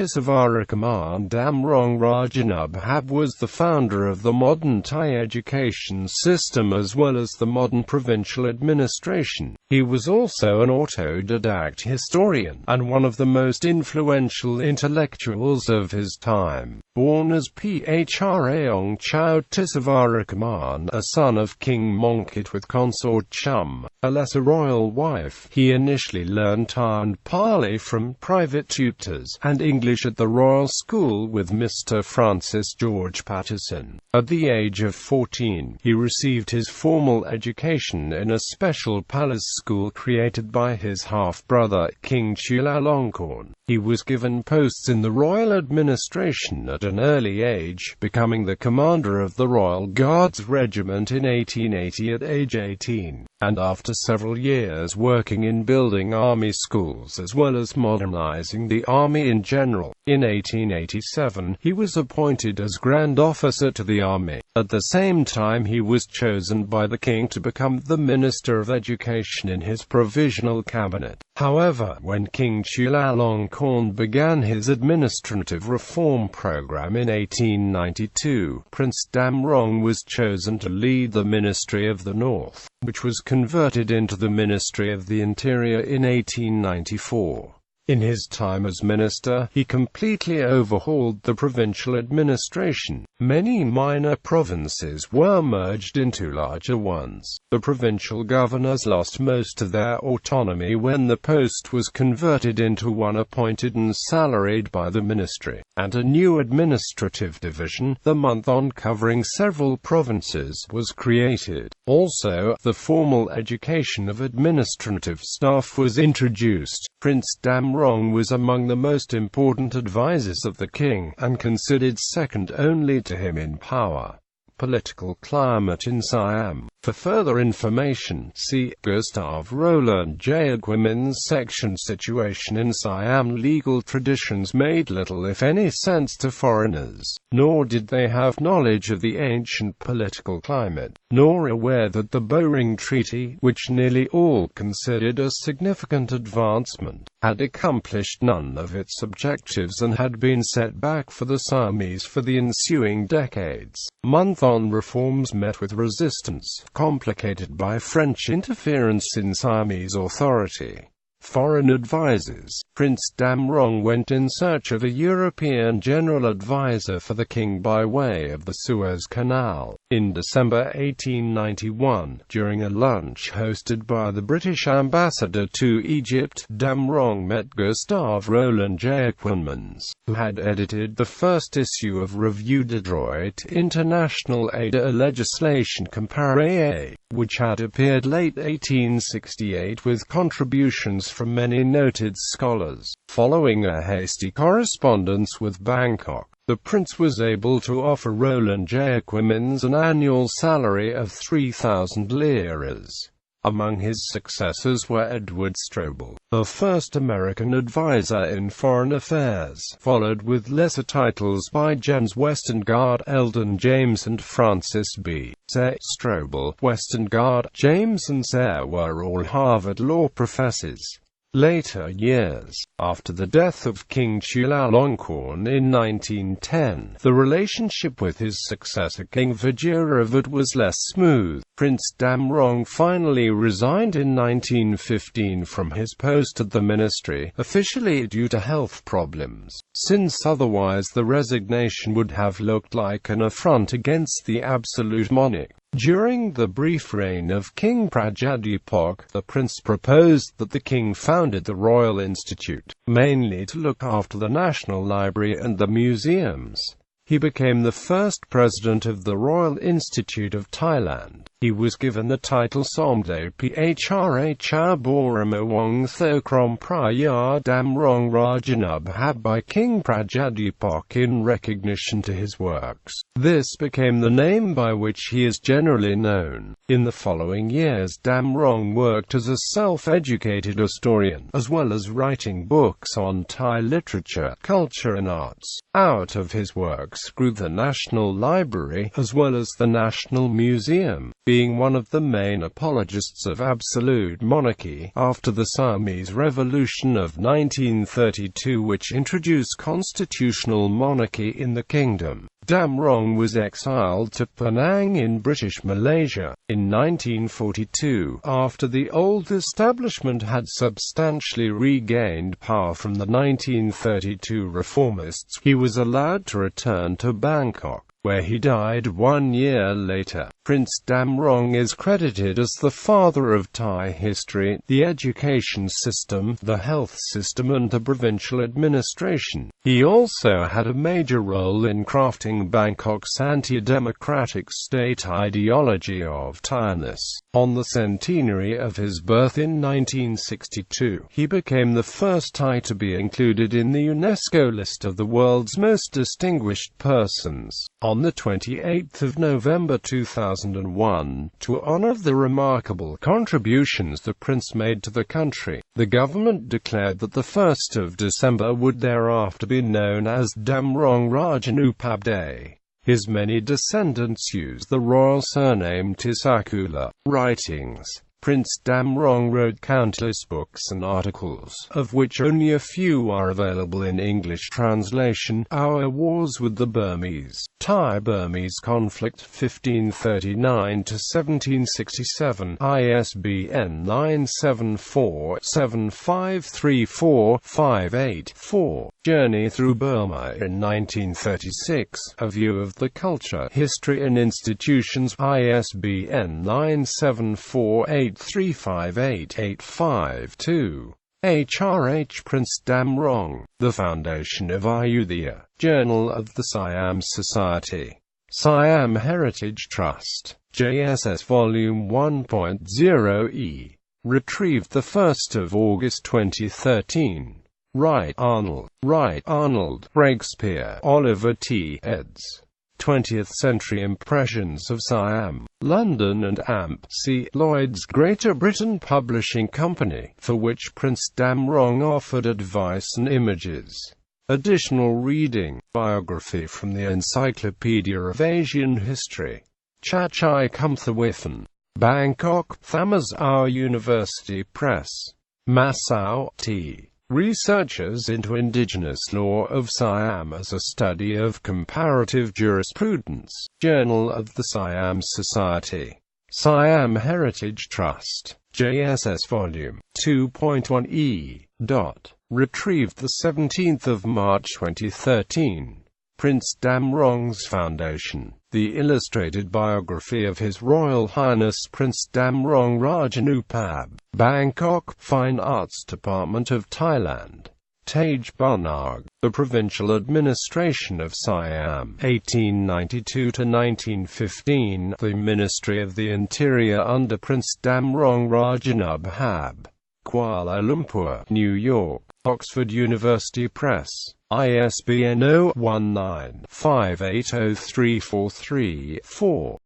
Tisavarakumarn Damrong Rajanubhab was the founder of the modern Thai education system as well as the modern provincial administration. He was also an autodidact historian, and one of the most influential intellectuals of his time. Born as Phra Ong Chao Tisavarakumarn, a son of King Mongkut with Consort Chum, a lesser royal wife, he initially learned Thai and Pali from private tutors, and English at the royal school with Mr Francis George Patterson. At the age of 14, he received his formal education in a special palace school created by his half-brother, King Chulalongkorn. He was given posts in the royal administration at an early age, becoming the commander of the Royal Guards Regiment in 1880 at age 18, and after several years working in building army schools as well as modernizing the army in general, in 1887 he was appointed as Grand Officer to the army. At the same time he was chosen by the king to become the Minister of Education in his provisional cabinet. However, when King Chulalongkorn began his administrative reform program in 1892, Prince Damrong was chosen to lead the Ministry of the North, which was converted into the Ministry of the Interior in 1894. In his time as minister, he completely overhauled the provincial administration. Many minor provinces were merged into larger ones. The provincial governors lost most of their autonomy when the post was converted into one appointed and salaried by the ministry, and a new administrative division, the Monthon, covering several provinces, was created. Also, the formal education of administrative staff was introduced. Prince Damrong was among the most important advisors of the king, and considered second only to him in power. Political climate in Siam. For further information, see Gustav Roland Jayaquemin's section. Situation in Siam. Legal traditions made little if any sense to foreigners, nor did they have knowledge of the ancient political climate, nor aware that the Bering Treaty, which nearly all considered a significant advancement, had accomplished none of its objectives and had been set back for the Siamese for the ensuing decades. Monthon reforms met with resistance, complicated by French interference in Siamese authority. Foreign advisors. Prince Damrong went in search of a European general advisor for the king by way of the Suez Canal. In December 1891, during a lunch hosted by the British ambassador to Egypt, Damrong met Gustav Roland Jayaquemin, who had edited the first issue of Revue de droit international et de legislation comparée, which had appeared late 1868 with contributions from many noted scholars. Following a hasty correspondence with Bangkok, the prince was able to offer Roland Jayaquemin an annual salary of 3,000 liras. Among his successors were Edward Strobel, the first American advisor in foreign affairs, followed with lesser titles by James Westengard, Eldon James and Francis B. Sayre. Strobel, Westengard, James and Sayre were all Harvard law professors. Later years, after the death of King Chulalongkorn in 1910, the relationship with his successor King Vajiravad was less smooth. Prince Damrong finally resigned in 1915 from his post at the ministry, officially due to health problems, since otherwise the resignation would have looked like an affront against the absolute monarch. During the brief reign of King Prajadipok, the prince proposed that the king founded the Royal Institute, mainly to look after the National Library and the museums. He became the first president of the Royal Institute of Thailand. He was given the title Somde Phra Cha Boramawong Thokrom Praya Damrong Rajanubhab by King Prajadipok in recognition to his works. This became the name by which he is generally known. In the following years Damrong worked as a self-educated historian, as well as writing books on Thai literature, culture and arts. Out of his works grew the National Library, as well as the National Museum. being one of the main apologists of absolute monarchy, after the Siamese Revolution of 1932, which introduced constitutional monarchy in the kingdom. Damrong was exiled to Penang in British Malaysia in 1942, after the old establishment had substantially regained power from the 1932 reformists. He was allowed to return to Bangkok, where he died 1 year later. Prince Damrong is credited as the father of Thai history, the education system, the health system and the provincial administration. He also had a major role in crafting Bangkok's anti-democratic state ideology of Thaianness. On the centenary of his birth in 1962, he became the first Thai to be included in the UNESCO list of the world's most distinguished persons. On the 28th of November 2001, to honor the remarkable contributions the prince made to the country, the government declared that the 1st of December would thereafter be known as Damrong Rajanubhab Day. His many descendants use the royal surname Tisavarakumarn. Writings. Prince Damrong wrote countless books and articles, of which only a few are available in English translation. Our Wars with the Burmese. Thai-Burmese Conflict 1539–1767, ISBN 974-7534-58-4. Journey through Burma in 1936, A View of the Culture, History and Institutions, ISBN 974-8358-852. H.R.H. Prince Damrong, The Foundation of Ayutthaya, Journal of the Siam Society. Siam Heritage Trust, JSS Volume 1.0e. Retrieved 1 August 2013. Wright Arnold, Breakspear, Oliver T. eds. 20th Century Impressions of Siam, London and Amp. C. Lloyd's Greater Britain Publishing Company, for which Prince Damrong offered advice and images. Additional reading. Biography from the Encyclopedia of Asian History. Chachai Kumthawithan. Bangkok, Thammasar University Press. Masao, T. Researchers into Indigenous Law of Siam as a Study of Comparative Jurisprudence. Journal of the Siam Society. Siam Heritage Trust, JSS Volume 2.1e. Retrieved 17 March 2013. Prince Damrong's Foundation. The illustrated biography of His Royal Highness Prince Damrong Rajanubhab. Bangkok, Fine Arts Department of Thailand. Tage Bunarg. The Provincial Administration of Siam, 1892–1915. The Ministry of the Interior under Prince Damrong Rajanubhab. Kuala Lumpur, New York. Oxford University Press. ISBN 0-19-580343-4.